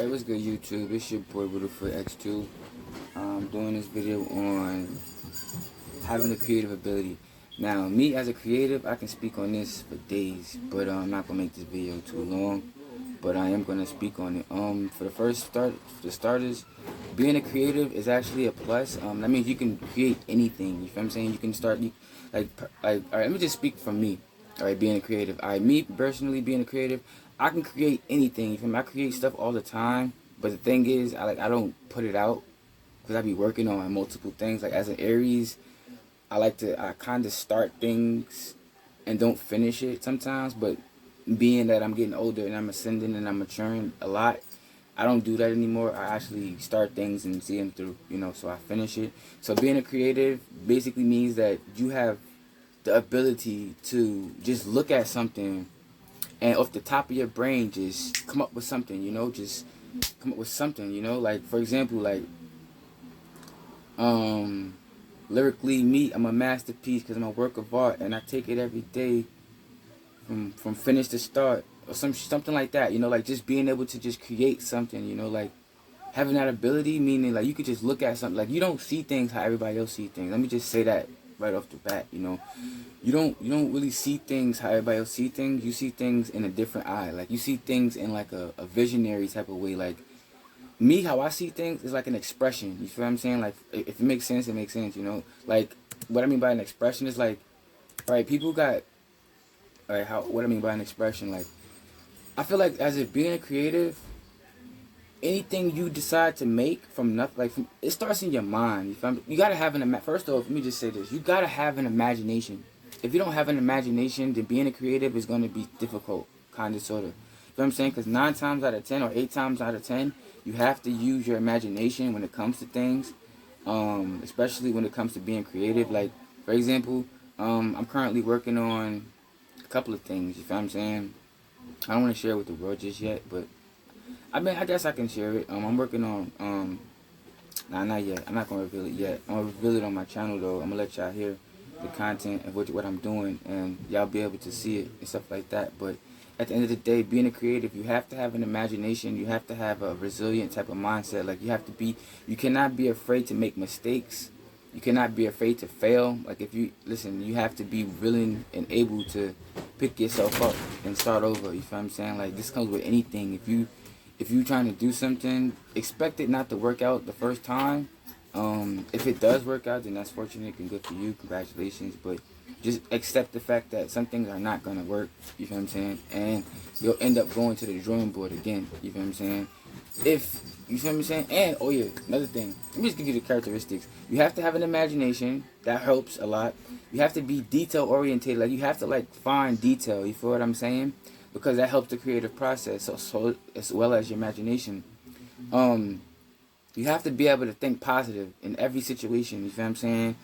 What's good, YouTube? It's your boy Willowfoot X2. I'm doing this video on having a creative ability. Now, me as a creative, I can speak on this for days, but I'm not gonna make this video too long. But I am gonna speak on it. For the starters, being a creative is actually a plus. That means you can create anything. You feel what I'm saying? You can start, all right. Let me just speak from me. All right, being a creative. All right, me personally being a creative, I can create anything. You feel me? I create stuff all the time. But the thing is, I don't put it out because I be working on multiple things. Like as an Aries, I kind of start things and don't finish it sometimes. But being that I'm getting older and I'm ascending and I'm maturing a lot, I don't do that anymore. I actually start things and see them through, so I finish it. So being a creative basically means that you have the ability to just look at something and off the top of your brain just come up with something, just come up with something, like for example, like lyrically me, I'm a masterpiece because I'm a work of art and I take it every day from finish to start or something like that, like just being able to just create something, like having that ability, meaning like you could just look at something, like you don't see things how everybody else see things. Let me just say that right off the bat, you don't really see things how everybody else see things. You see things in a different eye. Like you see things in like a visionary type of way. Like me, how I see things is like an expression. You feel what I'm saying? Like if it makes sense, it makes sense. Like what I mean by an expression is like, all right, people got, all right, what I mean by an expression, like I feel like as if being a creative, anything you decide to make from nothing, like it starts in your mind. You gotta have first off, let me just say this: you gotta have an imagination. If you don't have an imagination, then being a creative is going to be difficult, kind of, sort of. You know what I'm saying? Because 9 times out of 10 or 8 times out of 10, you have to use your imagination when it comes to things, especially when it comes to being creative. Like, for example, I'm currently working on a couple of things, you feel what I'm saying? I don't want to share it with the world just yet, but I guess I can share it. I'm working on, nah, not yet. I'm not going to reveal it yet. I'm going to reveal it on my channel, though. I'm going to let y'all hear the content of what I'm doing, and y'all be able to see it and stuff like that. But at the end of the day, being a creative, you have to have an imagination. You have to have a resilient type of mindset. Like you cannot be afraid to make mistakes. You cannot be afraid to fail. Like you have to be willing and able to pick yourself up and start over. You feel what I'm saying? Like this comes with anything. If you trying to do something, expect it not to work out the first time. If it does work out, then that's fortunate and good for you. Congratulations. But just accept the fact that some things are not going to work. You feel what I'm saying? And you'll end up going to the drawing board again. You feel what I'm saying? You feel what I'm saying? And, oh yeah, another thing. Let me just give you the characteristics. You have to have an imagination. That helps a lot. You have to be detail oriented. Like, you have to, like, find detail. You feel what I'm saying? Because that helps the creative process, so as well as your imagination. You have to be able to think positive in every situation. You feel what I'm saying?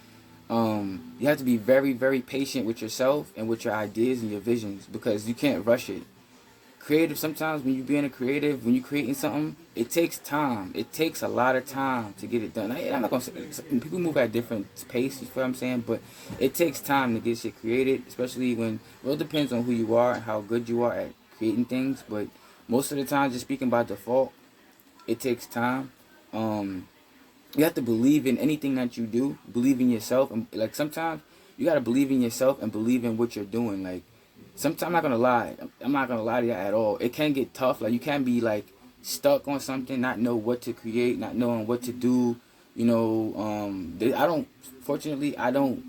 You have to be very, very patient with yourself and with your ideas and your visions because you can't rush it. Sometimes when you're being a creative, when you're creating something, it takes time. It takes a lot of time to get it done. I'm not going to say, people move at different pace, you feel what I'm saying? But it takes time to get shit created, especially when, well, it depends on who you are and how good you are at creating things. But most of the time, just speaking by default, it takes time. You have to believe in anything that you do. Believe in yourself, and like sometimes you gotta believe in yourself and believe in what you're doing. Like sometimes I'm not gonna lie to you at all. It can get tough. Like you can be like stuck on something, not know what to create, not knowing what to do. Fortunately, I don't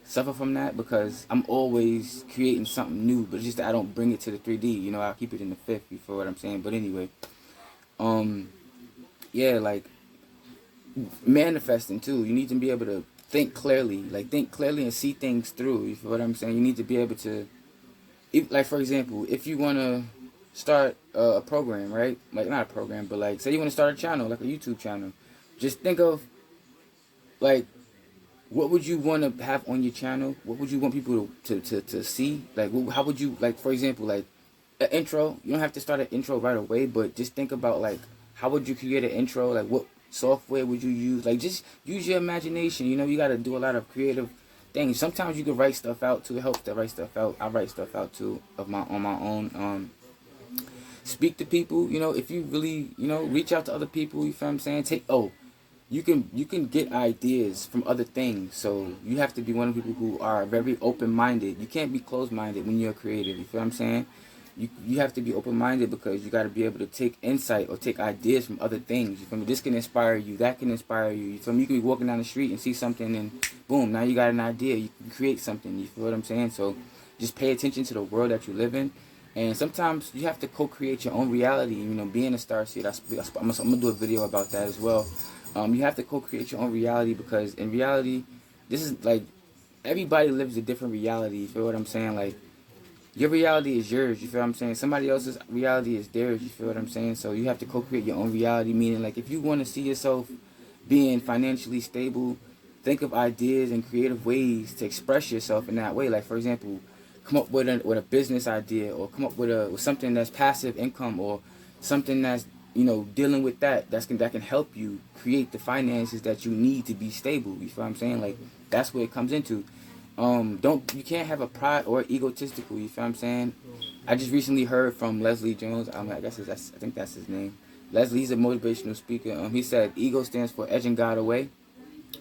suffer from that because I'm always creating something new. But it's just that I don't bring it to the 3D. I'll keep it in the fifth. You feel what I'm saying? But anyway, yeah, like manifesting too. You need to be able to think clearly, and see things through. You feel what I'm saying? You need to be able to, like for example, if you want to start a program, right? Like not a program, but like say you want to start a channel, like a YouTube channel. Just think of like what would you want to have on your channel? What would you want people to see? Like how would you, like for example, like an intro? You don't have to start an intro right away, but just think about like how would you create an intro? Like what software would you use? Like just use your imagination. You got to do a lot of creative things. Sometimes you can write stuff out too. It helps to write stuff out. I write stuff out too on my own. speak to people, you know, if you really, you know, reach out to other people, you feel what I'm saying? You can get ideas from other things. So you have to be one of the people who are very open-minded. You can't be closed-minded when you're creative. You feel what I'm saying? You have to be open-minded because you got to be able to take insight or take ideas from other things. You feel me? This can inspire you. That can inspire you. You feel me? You can be walking down the street and see something and boom, now you got an idea. You can create something. You feel what I'm saying? So just pay attention to the world that you live in. And sometimes you have to co-create your own reality. You know, being a starseed, I'm going to do a video about that as well. You have to co-create your own reality because in reality, this is like, everybody lives a different reality. You feel what I'm saying? Like, your reality is yours. You feel what I'm saying? Somebody else's reality is theirs. You feel what I'm saying? So you have to co-create your own reality, meaning like if you want to see yourself being financially stable, think of ideas and creative ways to express yourself in that way. Like, for example, come up with a business idea, or come up with something that's passive income, or something that's, you know, dealing with that can help you create the finances that you need to be stable. You feel what I'm saying? Like, that's where it comes into. You can't have a pride or egotistical. You feel what I'm saying? I just recently heard from Leslie Jones. I think that's his name. Leslie, he's a motivational speaker. He said ego stands for edging God away,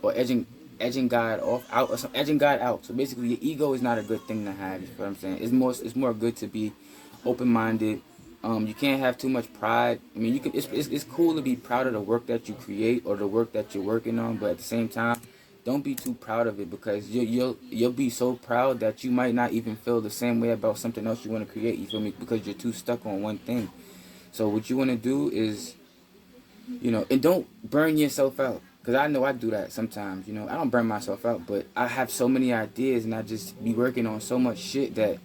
or edging God out, or edging God out. So basically, your ego is not a good thing to have. You feel what I'm saying? It's more good to be open-minded. You can't have too much pride. I mean, it's cool to be proud of the work that you create or the work that you're working on, but at the same time, don't be too proud of it, because you'll be so proud that you might not even feel the same way about something else you want to create. You feel me? Because you're too stuck on one thing. So what you want to do is, you know, and don't burn yourself out. Because I know I do that sometimes, you know. I don't burn myself out, but I have so many ideas and I just be working on so much shit that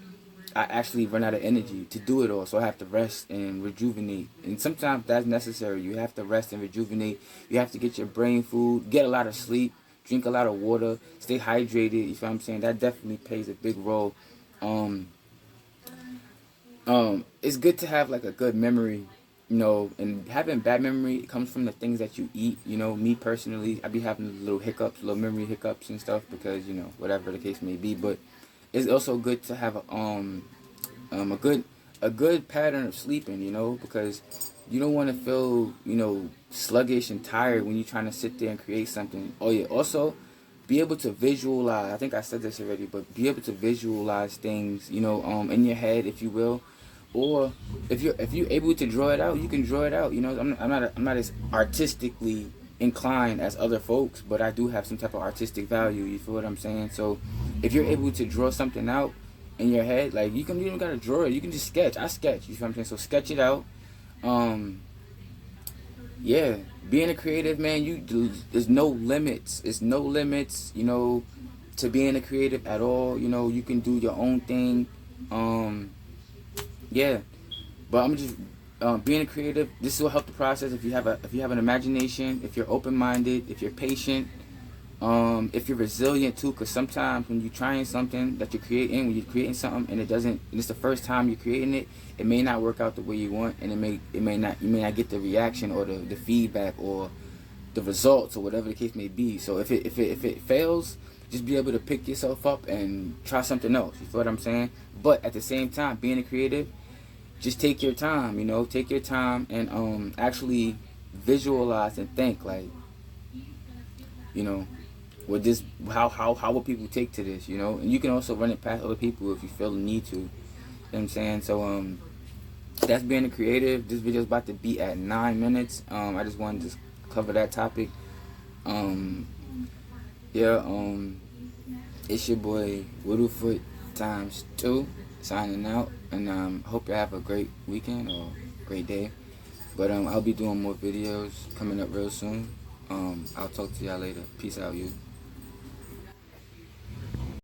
I actually run out of energy to do it all. So I have to rest and rejuvenate. And sometimes that's necessary. You have to rest and rejuvenate. You have to get your brain food, get a lot of sleep, drink a lot of water, stay hydrated. You feel what I'm saying? That definitely plays a big role. It's good to have like a good memory, you know, and having bad memory comes from the things that you eat. You know, me personally, I be having little hiccups, little memory hiccups and stuff because, you know, whatever the case may be. But it's also good to have a good pattern of sleeping, you know, because you don't want to feel, you know, sluggish and tired when you're trying to sit there and create something. Oh yeah, also be able to visualize. I think I said this already, but be able to visualize things, you know, in your head, if you will. Or if you're able to draw it out, you can draw it out. You know, I'm not as artistically inclined as other folks, but I do have some type of artistic value. You feel what I'm saying? So if you're able to draw something out in your head, like you don't gotta draw it. You can just sketch. I sketch. You feel what I'm saying? So sketch it out. Yeah, being a creative, man, there's no limits. It's no limits, you know, to being a creative at all. You know, you can do your own thing. Yeah, but I'm just being a creative. This will help the process if you have an imagination, if you're open-minded, if you're patient, if you're resilient too. Because sometimes when you're trying something that you're creating, when you're creating something and and it's the first time you're creating it, it may not work out the way you want, and you may not get the reaction or the feedback or the results or whatever the case may be. So if it fails, just be able to pick yourself up and try something else. You feel what I'm saying? But at the same time, being a creative, just take your time, you know, take your time and actually visualize and think, like, you know, what this, how will people take to this, you know? And you can also run it past other people if you feel the need to. You know what I'm saying? So that's being a creative. This video is about to be at 9 minutes. I just wanted to cover that topic. It's your boy Whittlefoot ×2 signing out, and hope you have a great weekend or great day. But I'll be doing more videos coming up real soon. I'll talk to y'all later. Peace out, you.